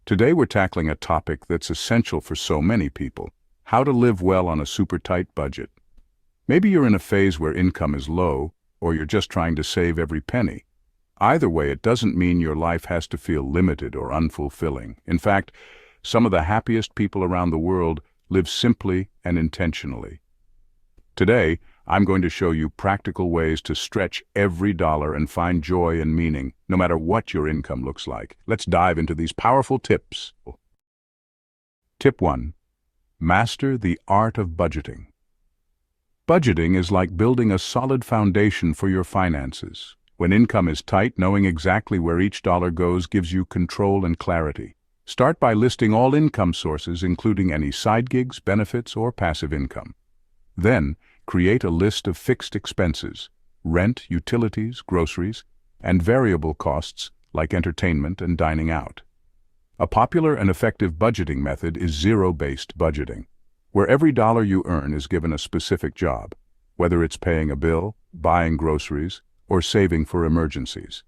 Today we're tackling a topic that's essential for so many people: how to live well on a super tight budget. Maybe you're in a phase where income is low, or you're just trying to save every penny. Either way, it doesn't mean your life has to feel limited or unfulfilling. In fact, some of the happiest people around the world live simply and intentionally. Today, I'm going to show you practical ways to stretch every dollar and find joy and meaning, no matter what your income looks like. Let's dive into these powerful tips. Tip 1. Master the art of budgeting. Budgeting is like building a solid foundation for your finances. When income is tight, knowing exactly where each dollar goes gives you control and clarity. Start by listing all income sources, including any side gigs, benefits, or passive income. Then, create a list of fixed expenses: rent, utilities, groceries, and variable costs like entertainment and dining out. A popular and effective budgeting method is zero-based budgeting, where every dollar you earn is given a specific job, whether it's paying a bill, buying groceries, or saving for emergencies.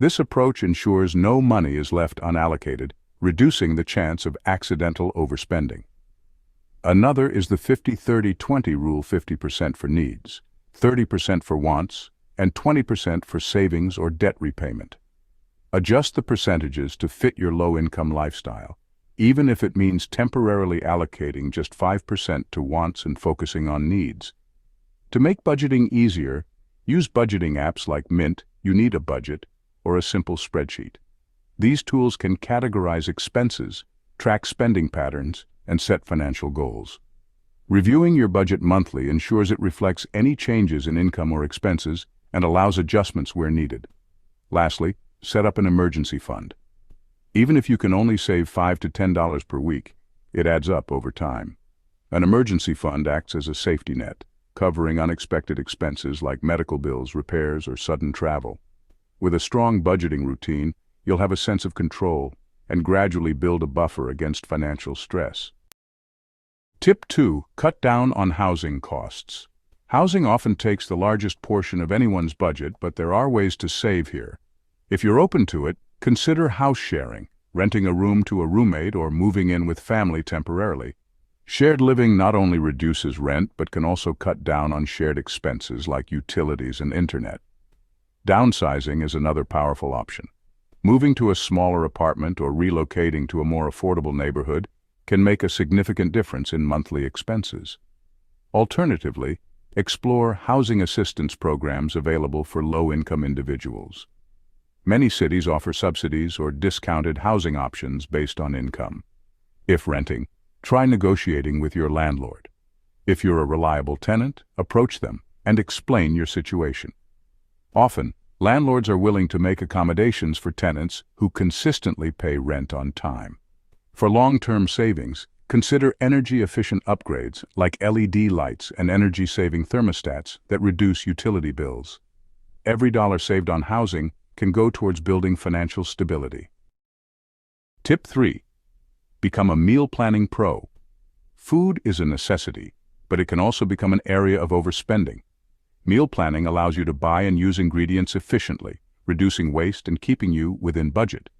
This approach ensures no money is left unallocated, reducing the chance of accidental overspending. Another is the 50-30-20 rule: 50% for needs, 30% for wants, and 20% for savings or debt repayment. Adjust the percentages to fit your low-income lifestyle, even if it means temporarily allocating just 5% to wants and focusing on needs. To make budgeting easier, use budgeting apps like Mint, You Need a Budget, or a simple spreadsheet. These tools can categorize expenses, track spending patterns, and set financial goals. Reviewing your budget monthly ensures it reflects any changes in income or expenses and allows adjustments where needed. Lastly, set up an emergency fund. Even if you can only save $5 to $10 per week, it adds up over time. An emergency fund acts as a safety net, covering unexpected expenses like medical bills, repairs, or sudden travel. With a strong budgeting routine, you'll have a sense of control and gradually build a buffer against financial stress. Tip 2. Cut down on housing costs. Housing often takes the largest portion of anyone's budget, but there are ways to save here. If you're open to it, consider house sharing, renting a room to a roommate, or moving in with family temporarily. Shared living not only reduces rent, but can also cut down on shared expenses like utilities and internet. Downsizing is another powerful option. Moving to a smaller apartment or relocating to a more affordable neighborhood can make a significant difference in monthly expenses. Alternatively, explore housing assistance programs available for low-income individuals. Many cities offer subsidies or discounted housing options based on income. If renting, try negotiating with your landlord. If you're a reliable tenant, approach them and explain your situation. Often, landlords are willing to make accommodations for tenants who consistently pay rent on time. For long-term savings, consider energy-efficient upgrades like LED lights and energy-saving thermostats that reduce utility bills. Every dollar saved on housing can go towards building financial stability. Tip 3. Become a meal planning pro. Food is a necessity, but it can also become an area of overspending. Meal planning allows you to buy and use ingredients efficiently, reducing waste and keeping you within budget.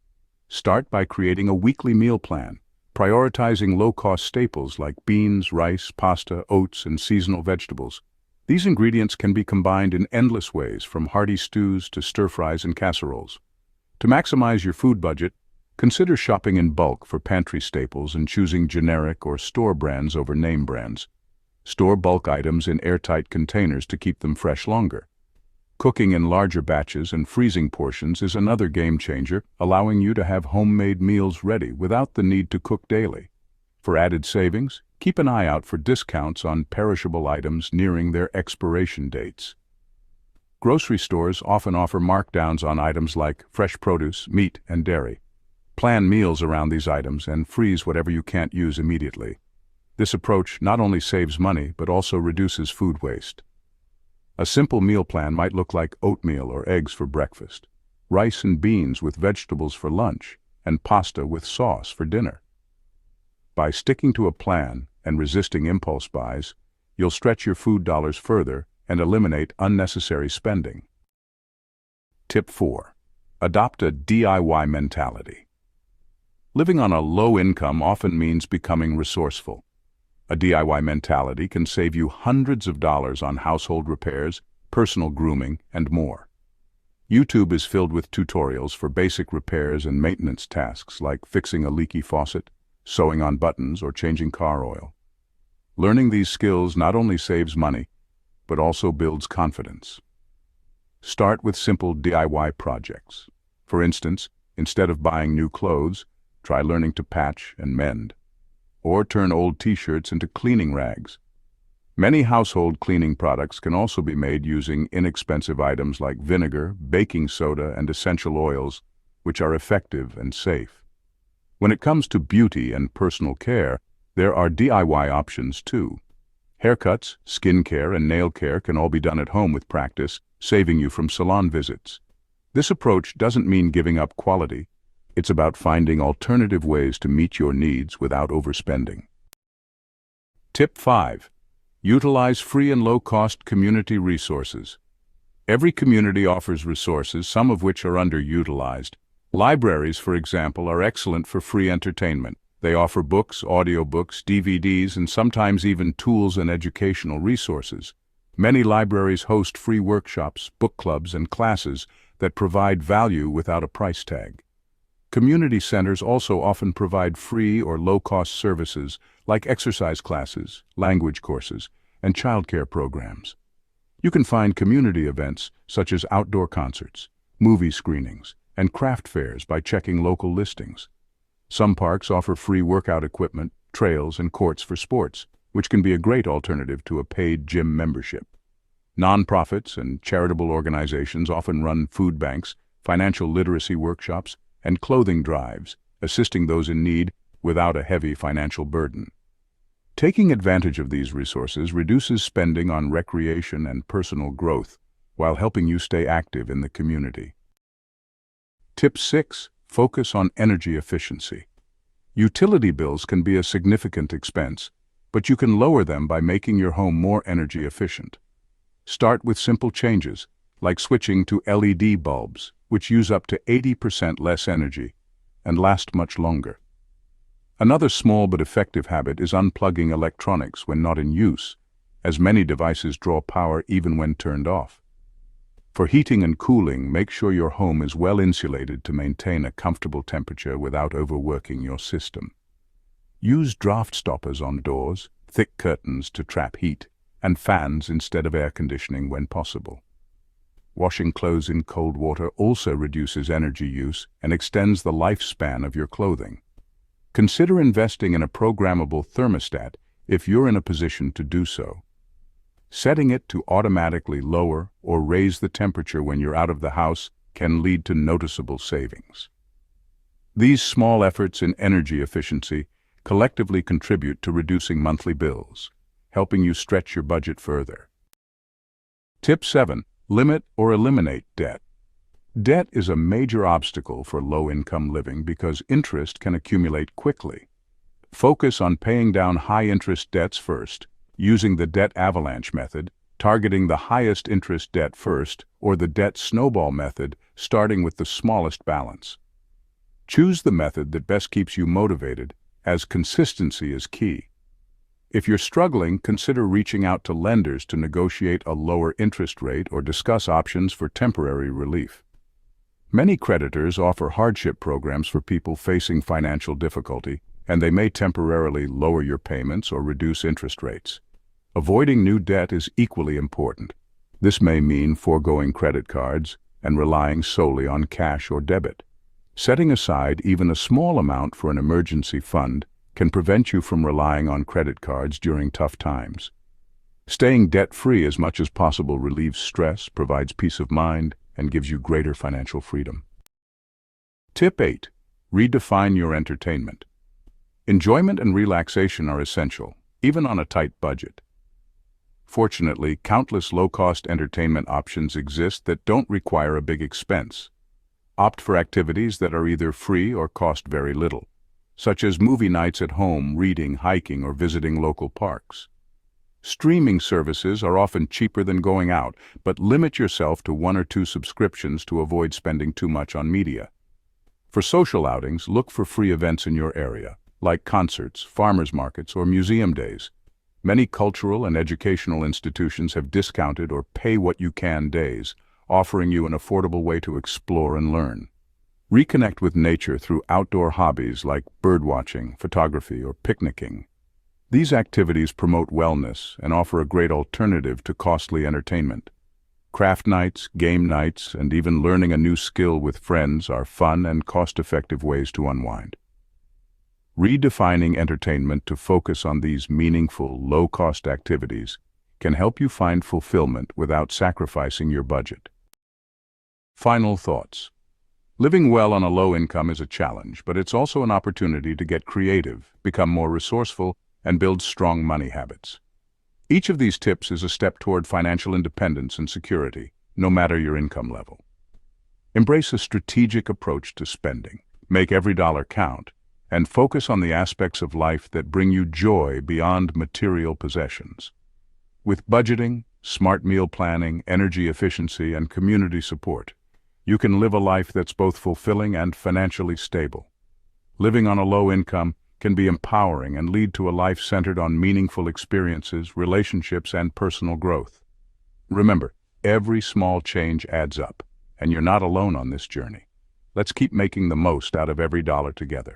Start by creating a weekly meal plan, prioritizing low-cost staples like beans, rice, pasta, oats, and seasonal vegetables. These ingredients can be combined in endless ways, from hearty stews to stir-fries and casseroles. To maximize your food budget, consider shopping in bulk for pantry staples and choosing generic or store brands over name brands. Store bulk items in airtight containers to keep them fresh longer. Cooking in larger batches and freezing portions is another game changer, allowing you to have homemade meals ready without the need to cook daily. For added savings, keep an eye out for discounts on perishable items nearing their expiration dates. Grocery stores often offer markdowns on items like fresh produce, meat, and dairy. Plan meals around these items and freeze whatever you can't use immediately. This approach not only saves money, but also reduces food waste. A simple meal plan might look like oatmeal or eggs for breakfast, rice and beans with vegetables for lunch, and pasta with sauce for dinner. By sticking to a plan and resisting impulse buys, you'll stretch your food dollars further and eliminate unnecessary spending. Tip 4. Adopt a DIY mentality. Living on a low income often means becoming resourceful. A DIY mentality can save you hundreds of dollars on household repairs, personal grooming, and more. YouTube is filled with tutorials for basic repairs and maintenance tasks like fixing a leaky faucet, sewing on buttons, or changing car oil. Learning these skills not only saves money, but also builds confidence. Start with simple DIY projects. For instance, instead of buying new clothes, try learning to patch and mend. Or turn old t-shirts into cleaning rags. Many household cleaning products can also be made using inexpensive items like vinegar, baking soda, and essential oils, which are effective and safe. When it comes to beauty and personal care, there are DIY options too. Haircuts, skincare, and nail care can all be done at home with practice, saving you from salon visits. This approach doesn't mean giving up quality. It's about finding alternative ways to meet your needs without overspending. Tip 5. Utilize free and low-cost community resources. Every community offers resources, some of which are underutilized. Libraries, for example, are excellent for free entertainment. They offer books, audiobooks, DVDs, and sometimes even tools and educational resources. Many libraries host free workshops, book clubs, and classes that provide value without a price tag. Community centers also often provide free or low-cost services like exercise classes, language courses, and childcare programs. You can find community events such as outdoor concerts, movie screenings, and craft fairs by checking local listings. Some parks offer free workout equipment, trails, and courts for sports, which can be a great alternative to a paid gym membership. Nonprofits and charitable organizations often run food banks, financial literacy workshops, and clothing drives, assisting those in need without a heavy financial burden. Taking advantage of these resources reduces spending on recreation and personal growth, while helping you stay active in the community. Tip 6. Focus on energy efficiency. Utility bills can be a significant expense, but you can lower them by making your home more energy efficient. Start with simple changes, like switching to LED bulbs, which use up to 80% less energy and last much longer. Another small but effective habit is unplugging electronics when not in use, as many devices draw power even when turned off. For heating and cooling, make sure your home is well insulated to maintain a comfortable temperature without overworking your system. Use draft stoppers on doors, thick curtains to trap heat, and fans instead of air conditioning when possible. Washing clothes in cold water also reduces energy use and extends the lifespan of your clothing. Consider investing in a programmable thermostat if you're in a position to do so. Setting it to automatically lower or raise the temperature when you're out of the house can lead to noticeable savings. These small efforts in energy efficiency collectively contribute to reducing monthly bills, helping you stretch your budget further. Tip 7. Limit or eliminate debt. Debt is a major obstacle for low-income living because interest can accumulate quickly. Focus on paying down high-interest debts first, using the debt avalanche method, targeting the highest interest debt first, or the debt snowball method, starting with the smallest balance. Choose the method that best keeps you motivated, as consistency is key. If you're struggling, consider reaching out to lenders to negotiate a lower interest rate or discuss options for temporary relief. Many creditors offer hardship programs for people facing financial difficulty, and they may temporarily lower your payments or reduce interest rates. Avoiding new debt is equally important. This may mean foregoing credit cards and relying solely on cash or debit. Setting aside even a small amount for an emergency fund can prevent you from relying on credit cards during tough times. Staying debt-free as much as possible relieves stress, provides peace of mind, and gives you greater financial freedom. Tip 8. Redefine your entertainment. Enjoyment and relaxation are essential, even on a tight budget. Fortunately, countless low-cost entertainment options exist that don't require a big expense. Opt for activities that are either free or cost very little, such as movie nights at home, reading, hiking, or visiting local parks. Streaming services are often cheaper than going out, but limit yourself to 1 or 2 subscriptions to avoid spending too much on media. For social outings, look for free events in your area, like concerts, farmers markets, or museum days. Many cultural and educational institutions have discounted or pay-what-you-can days, offering you an affordable way to explore and learn. Reconnect with nature through outdoor hobbies like birdwatching, photography, or picnicking. These activities promote wellness and offer a great alternative to costly entertainment. Craft nights, game nights, and even learning a new skill with friends are fun and cost-effective ways to unwind. Redefining entertainment to focus on these meaningful, low-cost activities can help you find fulfillment without sacrificing your budget. Final thoughts. Living well on a low income is a challenge, but it's also an opportunity to get creative, become more resourceful, and build strong money habits. Each of these tips is a step toward financial independence and security, no matter your income level. Embrace a strategic approach to spending, make every dollar count, and focus on the aspects of life that bring you joy beyond material possessions. With budgeting, smart meal planning, energy efficiency, and community support, you can live a life that's both fulfilling and financially stable. Living on a low income can be empowering and lead to a life centered on meaningful experiences, relationships, and personal growth. Remember, every small change adds up, and you're not alone on this journey. Let's keep making the most out of every dollar together.